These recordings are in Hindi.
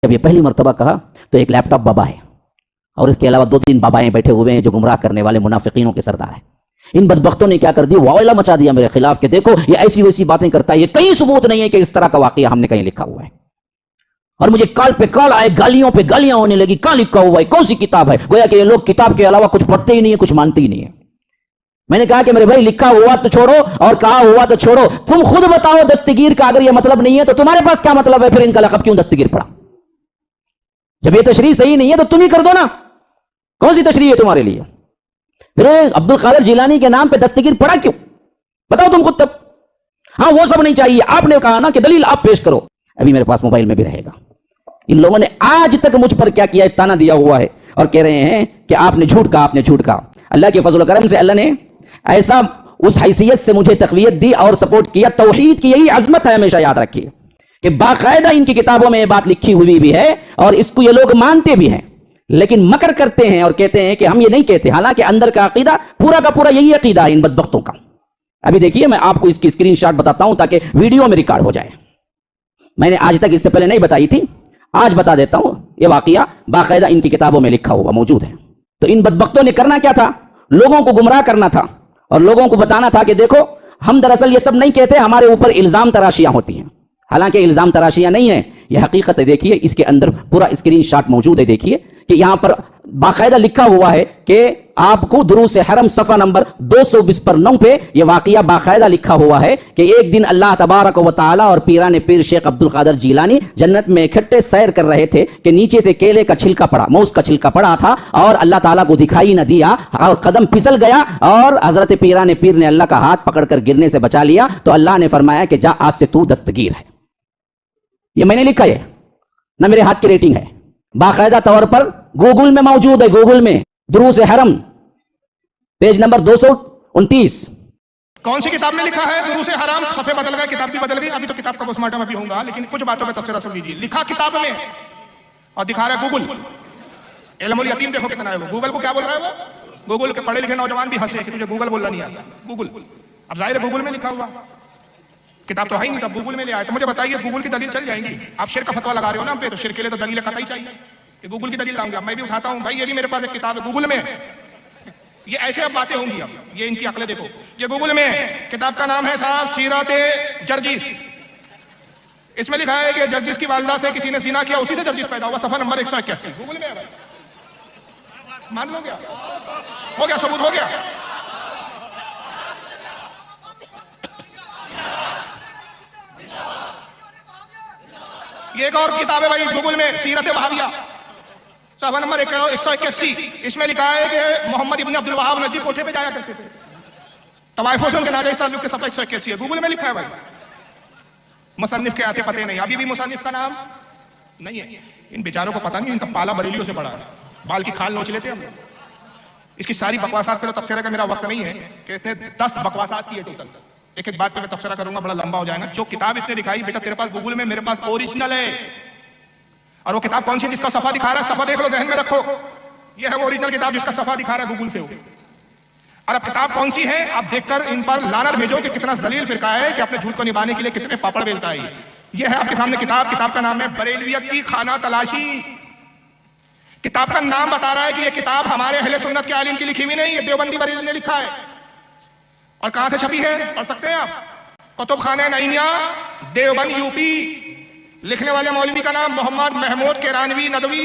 जब ये पहली मरतबा कहा तो एक लैपटॉप बाबा है और इसके अलावा 2-3 बाबाएं बैठे हुए हैं जो गुमराह करने वाले मुनाफिकीनों के सरदार हैं। इन बदबख्तों ने क्या कर दिया, वावला मचा दिया मेरे खिलाफ कि देखो ये ऐसी वैसी बातें करता है, ये कहीं सबूत नहीं है कि इस तरह का वाकया हमने कहीं लिखा हुआ है। और मुझे काल पे काल आए, गालियों पे गालियां होने लगी, कहां लिखा हुआ है, कौन सी किताब है। गोया कि ये लोग किताब के अलावा कुछ पढ़ते ही नहीं है, कुछ मानते ही नहीं है। मैंने कहा कि मेरे भाई लिखा हुआ तो छोड़ो और कहा हुआ तो छोड़ो, तुम खुद बताओ दस्तगीर का अगर ये मतलब नहीं है तो तुम्हारे पास क्या मतलब है, फिर इनका लक़ब क्यों दस्तगीर पड़ा। जब ये तशरीह सही नहीं है तो तुम ही कर दो ना, कौन सी तशरीह है तुम्हारे लिए। फिर अब्दुल कादिर जिलानी के नाम पे दस्तगीर पड़ा क्यों, बताओ तुम खुद तब। हाँ वो सब नहीं चाहिए, आपने कहा ना कि दलील आप पेश करो, अभी मेरे पास मोबाइल में भी रहेगा। इन लोगों ने आज तक मुझ पर क्या किया है, ताना दिया हुआ है और कह रहे हैं कि आपने झूठ कहा, आपने झूठ कहा। अल्लाह के फजल करम से अल्लाह ने ऐसा उस हैसियत से मुझे तक़वियत दी और सपोर्ट किया। तौहीद की यही अजमत है, हमेशा याद रखिए कि बाकायदा इनकी किताबों में ये बात लिखी हुई भी है और इसको ये लोग मानते भी हैं, लेकिन मकर करते हैं और कहते हैं कि हम ये नहीं कहते, हालांकि अंदर का अकीदा पूरा का पूरा यही अकीदा है इन बदबख्तों का। अभी देखिए मैं आपको इसकी स्क्रीनशॉट बताता हूं ताकि वीडियो में रिकॉर्ड हो जाए। मैंने आज तक इससे पहले नहीं बताई थी, आज बता देता हूं। यह वाकया बाकायदा इनकी किताबों में लिखा हुआ मौजूद है। तो इन बदबख्तों ने करना क्या था, लोगों को गुमराह करना था और लोगों को बताना था कि देखो हम दरअसल ये सब नहीं कहते, हमारे ऊपर इल्जाम तराशियां होती हैं। हालांकि इल्जाम तराशियां नहीं है, यह हकीकत है। देखिए इसके अंदर पूरा स्क्रीनशॉट मौजूद है। देखिए कि यहां पर बाकायदा लिखा हुआ है कि आपको दुरूस हरम सफ़ा नंबर 220 पर 9 पे यह वाकया बाकायदा लिखा हुआ है कि एक दिन अल्लाह तबारक व तआला और पीराने पीर शेख अब्दुल कादिर जिलानी जन्नत में इकट्ठे सैर कर रहे थे कि नीचे से केले का छिलका पड़ा, मौस का छिलका पड़ा था और अल्लाह ताला को दिखाई न दिया और कदम फिसल गया और हजरत पीराने पीर ने अल्लाह का हाथ पकड़कर गिरने से बचा लिया। तो अल्लाह ने फरमाया कि जा आज से तू दस्तगीर है। यह मैंने लिखा है ना, मेरे हाथ की रेटिंग है, बाकायदा तौर पर गूगल में मौजूद है। गूगल में दुरूस हरम पेज नंबर 229। कौन सी किताब में लिखा है दुरूस हरम? सफ़े बदल गए, किताब भी बदल गई। अभी तो किताब का पोस्टमार्टम अभी होगा, लेकिन कुछ बातों में तफसीर सुन लीजिए। लिखा किताब में और दिखा रहा है गूगल। इल्मुल यतीम देखो कितना है वो। गूगल को क्या बोल रहा है वो? गूगल के पढ़े लिखे नौजवान भी हंसे कि तुझे गूगल बोलना नहीं आता। गूगल, अब जाहिर है गूगल में लिखा हुआ, किताब तो है ही नहीं, तब गूगल में ले आए। तो मुझे बताइए गूगल की दलील चल जाएंगी? आप शिर्क का फतवा लगा रहे हो ना हम पे, तो शिर्क के लिए तो दलील कतई चाहिए कि गूगल की दलील लाऊंगा। मैं भी उठाता हूं भाई, ये भी मेरे पास एक किताब है गूगल में। ये ऐसे अब बातें होंगी, अब ये इनकी अकलें देखो। ये गूगल में किताब का नाम है साहब सीरत जर्जिस। इसमें लिखा है कि जर्जिस की वालिदा से किसी ने जिना किया, उसी से जर्जिस पैदा हुआ। सफा नंबर 181 गूगल में है भाई। मान लो, क्या हो गया, सबूत हो गया। ये एक और किताब है भाई गूगल में, सीरत वहाबिया, सफ़ा नंबर 181। इसमें लिखा है कि मोहम्मद इब्न अब्दुल वहाब नजदीक कोठे पे जाया करते थे। तवाइफों से उनके नाजायज ताल्लुक के सफ़ा 181 है, गूगल में लिखा है भाई। मुसन्निफ के आते पते नहीं, अभी भी मुसन्निफ का नाम नहीं है। इन बेचारों को पता नहीं, इनका पाला बरेलियों से बड़ा है, बाल की खाल नोच लेते हम। इसकी सारी बकवासात पे तो तफसीर का मेरा वक्त नहीं है कि इसने 10 बकवासात की है टोटल। एक एक बात पे मैं तफसीर करूंगा, बड़ा लंबा हो जाएगा। जो किताब इसने दिखाई बेटा तेरे पास गूगल में, मेरे पास ओरिजिनल है। और वो किताब कौन सी जिसका सफा दिखा रहा है, सफा देख लो, जहन में रखो। ये है वो ओरिजिनल किताब जिसका सफा दिखा रहा है गूगल से। और अब किताब कौन सी है आप देखकर इन पर लानत भेजो कि कितना जलील फिरका है, कि अपने झूठ को निभाने के लिए कितने पापड़ बेलता है। ये है आपके सामने किताब। किताब का नाम है बरेलवियत की खाना तलाशी। किताब का नाम बता रहा है कि ये किताब हमारे अहले सुन्नत के आलिम की लिखी हुई नहीं, ये देवबंदी बरेली ने लिखा है। और कहां से छपी है पढ़ सकते हैं आप, कुतुब खाने नईमिया देवबंद यूपी। लिखने वाले मौलवी का नाम मोहम्मद महमूद केरानवी नदवी।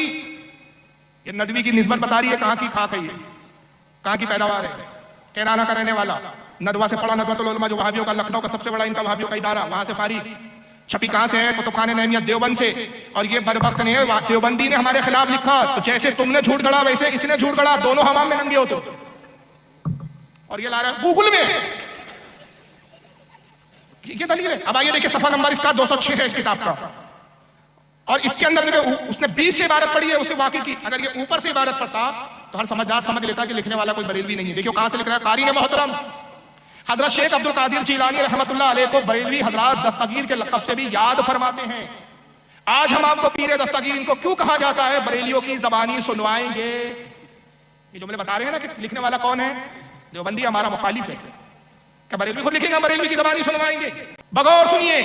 ये नदवी की निस्बत बता रही है कहां की खाक है, ये कहां की पैदावार है। केराना का रहने वाला, नदवा से पढ़ा, नदवतुल उलमा जो वहाबियों का, लखनऊ का सबसे बड़ा इनका वहाबियों का इदारा, वहां से फारिग। छपी कहां से है? कुतुब खाने नईमिया देवबंद से। और ये बदबख्त ने, देवबंदी ने हमारे खिलाफ लिखा। तो जैसे तुमने झूठ गढ़ा वैसे इसने झूठ गढ़ा, दोनों हमाम में नंगे होते। और ये ला रहा है गूगल में, ये दलील है। अब आइए देखिए सफा नंबर इसका 206 है इस किताब का। और इसके अंदर उसने 20 से इबारत पढ़ी है उसे वाकई की। अगर ये ऊपर से इबारत पढ़ता तो हर समझदार समझ लेता कि लिखने वाला कोई बरेलवी नहीं है। देखियो कहां से लिख रहा है। कारी ने मोहतरम हजरत शेख अब्दुल कादिर जिलानी रहमतुल्लाह अलैह को बरेलवी हजरात दस्तगीर के लक़ब से भी याद फरमाते हैं। आज हम आपको पीरे दस्तगीर इनको क्यों कहा जाता है बरेलियों की ज़बानी सुनवाएंगे। ये जुमले बता रहे हैं ना कि लिखने वाला कौन है, देवबंदी हमारा मुखालिफ है। क्या बरेलवी खुद लिखेंगे, बरेलवी की ज़बानी सुनवाएंगे। बगौर सुनिए।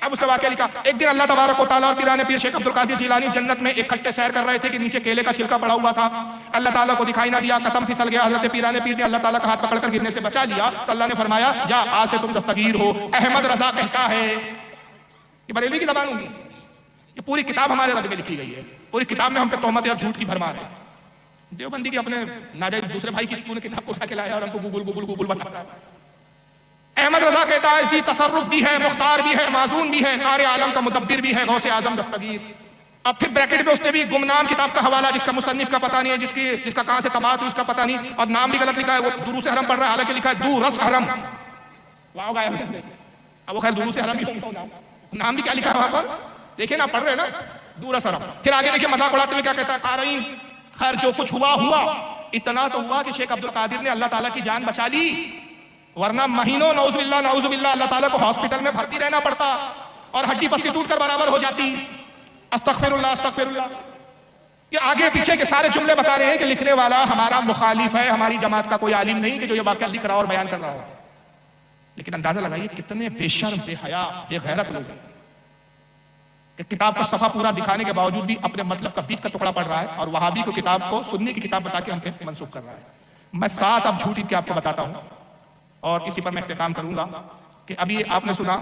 अब उसका वाकया लिखा, एक दिन अल्लाह तबारक व तआला और पीराने पीर शेख अब्दुल कादिर जिलानी जन्नत में इकट्ठे सैर कर रहे थे कि नीचे केले का छिलका पड़ा हुआ था। अल्लाह ताला को दिखाई ना दिया, कदम फिसल गया। हजरत पीराने पीर ने अल्लाह ताला का हाथ पकड़कर गिरने से बचा लिया तो अल्लाह ने फरमाया, जा आज से तुम दस्तगीर हो। अहमद रजा कहता है, ये बरेलवी की ज़बान होगी, ये पूरी किताब हमारे रद में लिखी गई है। पूरी किताब में हम पे तोहमत और झूठ की भरमार है। देवबंदी की अपने नाजायज दूसरे भाई की पूरी किताब को उठा के लाया और हमको गूगल बता रहा है। अहमद रजा कहता है, इसी तसर्रुफ भी है, मुख्तार भी है, माजून भी है, कार आलम का मुदब्बिर भी है, गौसे आजम दस्तगीर। अब फिर ब्रैकेट में उसने भी गुमनाम किताब का हवाला, जिसका मुसन्निफ का पता नहीं है, जिसका कहां से तबात हुई उसका पता नहीं, और नाम भी गलत लिखा है। वो दुरूस हरम पढ़ रहा है, हालांकि लिखा है दूरस हरम। वाह गाया अब वो खैर दुरूस हरम ही होगा, नाम भी क्या लिखा है वहां पर, देखिए ना, पढ़ रहे ना, दूरस हरम। फिर आगे देखिए मजाक उड़ाते हुए क्या कहता है, कारईन खैर जो कुछ हुआ हुआ, इतना तो हुआ कि शेख अब्दुल कादिर ने अल्लाह ताला की जान बचा ली, वरना महीनों नौजुबिल्लाह अल्लाह ताला को हॉस्पिटल में भर्ती रहना पड़ता और हड्डी पसली टूटकर बराबर हो जाती। अस्तगफिरुल्लाह अस्तगफिरुल्लाह। ये आगे पीछे के सारे जुमले बता रहे हैं कि लिखने वाला हमारा मुखालिफ है, हमारी जमात का कोई आलिम नहीं कि जो ये वाकया लिख रहा और बयान कर रहा हो। लेकिन अंदाजा लगाइए कितने बेशर्म, बेहया, बेगैरत लोग हैं कि किताब का सफा पूरा दिखाने के बावजूद भी अपने मतलब का बीच का टुकड़ा पढ़ रहा है और वहाबी को किताब को सुन्नी की किताब बता के हम पे मंसूब कर रहा है। मैं 7 अब झूठ इनके आपको बताता हूं और इसी पर मैं इख्तिताम करूंगा कि अभी आपने सुना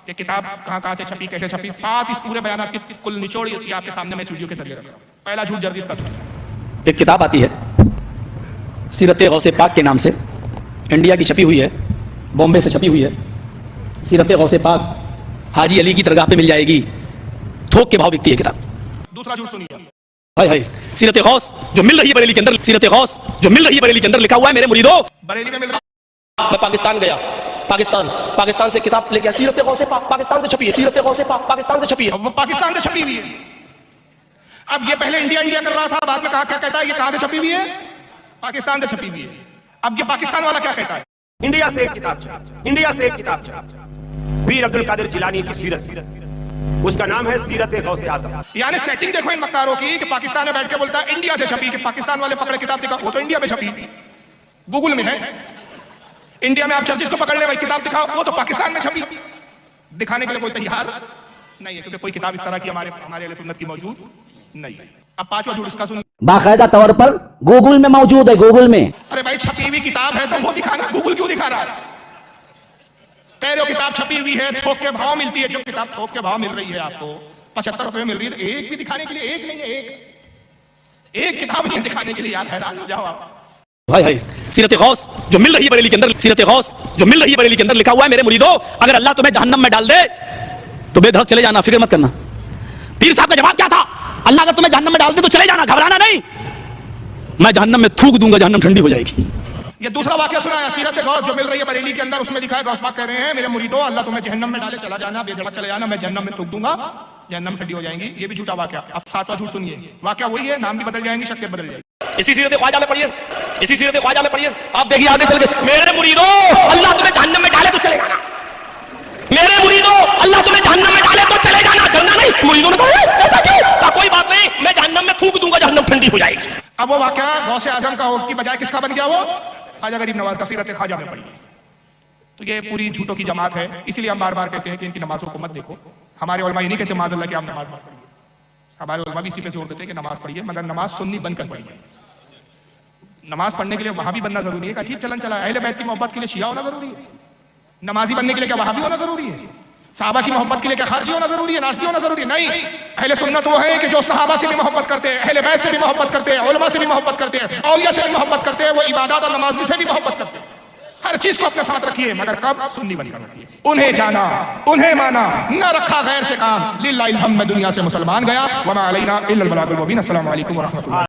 कि किताब कहां से छपी, कैसे छपी, 7 इस पूरे बयान की कुल निचोड़ आपके सामने मैं इस वीडियो के जरिए रख रहा हूं। पहला झूठ जल्दी इसका सुनिए। एक किताब आती है सीरत गौसे पाक के नाम से, इंडिया की छपी हुई है, बॉम्बे से छपी हुई है। सीरत गौसे पाक हाजी अली की दरगाह पे मिल जाएगी, थोक के भाव बिकती है किताब। दूसरा झूठ सुनिए। हाय हाय, सीरत गौस जो मिल रही है बरेली के अंदर, सीरत गौस जो मिल रही है बरेली के अंदर, लिखा हुआ है मेरे मुरीदो। बरेली में मिल रहा। मैं पाकिस्तान गया, पाकिस्तान से किताब लेके आया, सीरत गौसे पाक पाकिस्तान से छपी है, सीरत गौसे पाक पाकिस्तान से छपी है। वो पाकिस्तान से छपी हुई है। अब ये पहले इंडिया कर रहा था, बाद में कहा क्या कहता है, ये कहां से छपी हुई है, पाकिस्तान से छपी हुई है। अब ये पाकिस्तान वाला क्या कहता है, इंडिया से एक किताब पीर अब्दुल कादिर जिलानी की सीरत, उसका नाम है सीरत गौसे आज़म। यानी सेटिंग देखो इन मक्कारों की कि पाकिस्तान में बैठ के बोलता है इंडिया से छपी, कि पाकिस्तान वाले पकड़े किताब दिखा, वो तो इंडिया में छपी, गूगल में है। इंडिया में आप चर्चिस को पकड़ ले भाई, किताब दिखाओ, वो तो पाकिस्तान में छपी। दिखाने के लिए कोई तैयार नहीं है, क्योंकि कोई किताब इस तरह की हमारे अहले सुन्नत की मौजूद नहीं है। अब 5वां झूठ इसका सुनिए। बाकायदा तौर पर गूगल में मौजूद है, गूगल में। अरे भाई छपी हुई किताब है तो वो दिखाना, गूगल क्यों दिखा रहा है? कह रहे हो किताब छपी हुई है, थोक के भाव मिलती है, जो किताब थोक के भाव मिल रही है आपको 75 रुपए मिल रही है, एक भी दिखाने के लिए, एक नहीं है, एक किताब नहीं दिखाने के लिए, यार हैरान हो जाओ आप। हाय हाय, सीरत गौस जो मिल रही है बरेली के अंदर, सीरत गौस जो मिल रही है बरेली के अंदर, लिखा हुआ है मेरे मुरीदो, अगर अल्लाह तुम्हें जहन्नम में डाल दे तो बेधड़क चले जाना, फिक्र मत करना। पीर साहब का जवाब क्या था, अल्लाह अगर तुम्हें जहन्नम में डाल दे तो चले जाना, घबराना नहीं, मैं जहन्नम में थूक दूंगा, जहन्नम ठंडी हो जाएगी। ये दूसरा वाकया सुनाया, सीरत गौस जो मिल रही है बरेली के अंदर, उसमें लिखा है, गौस पाक कह रहे हैं मेरे मुरीदो, अल्लाह तुम्हें जहन्नम में डाले, चला जाना, बेधड़क चले जाना, मैं जहन्नम में थूक दूंगा, जहन्नम ठंडी हो जाएंगी। ये भी झूठा वाकया। अब 7वां झूठ सुनिए। वाकया वही है, नाम भी बदल जाएंगे, शख्सियत बदल जाएगी। इसी सीरत ख्वाजा में पढ़िए, इसी सीरत ख्वाजा में पढ़िए, आप देखिए आगे चल के, मेरे मुरीदो अल्लाह तुम्हें जहन्नम में डाले तो चले जाना, मेरे मुरीदो अल्लाह तुम्हें जहन्नम में डाले तो चले जाना, डरना नहीं। मुरीदों ने कहा ऐसा क्यों? कहा कोई बात नहीं, मैं जहन्नम में थूक दूंगा, जहन्नम ठंडी हो जाएगी। अब वो वाकया गौसे आजम का की बजाय किसका बन गया, वो ख्वाजा गरीब नवाज का सीरत ख्वाजा में पढ़िए। तो ये पूरी झूठों की जमात है, इसीलिए हम बार बार कहते हैं कि इनकी नमाजों को मत देखो। हमारे उलमा ये नहीं कहते माज़अल्लाह कि आप नमाज मत पढ़िए, हमारे उलमा भी इसी पे जोर देते हैं कि नमाज पढ़िए, मगर नमाज सुन्नी बनकर पढ़िए। नमाज पढ़ने के लिए वहां भी बनना जरूरी है, अजीब चलन चला है। अहले बैत की मोहब्बत के लिए शिया होना जरूरी है, नमाजी बनने के लिए क्या वहां भी होना जरूरी है? सहाबा की मोहब्बत के लिए क्या खारजी होना जरूरी है, नासरी होना जरूरी है? नहीं, अहले सुन्नत वो है कि जो सहाबा से भी मोहब्बत करते हैं, अहले बैत से भी मोहब्बत करते हैं, उलमा से भी मोहब्बत करते हैं, औलिया से भी मोहब्बत करते हैं, वो इबादत और नमाजी से भी मोहब्बत करते हैं। हर चीज को अपने साथ रखिए, मगर कब? सुन्नी बनकर रखिए। उन्हें जाना, उन्हें माना, न रखा गैर से काम। लिल्लाहिल हम्द, मैं दुनिया से मुसलमान गया, वमा अलैना इल्लल बलागुल मुबीन। अस्सलामु अलैकुम व रहमतुल्लाह।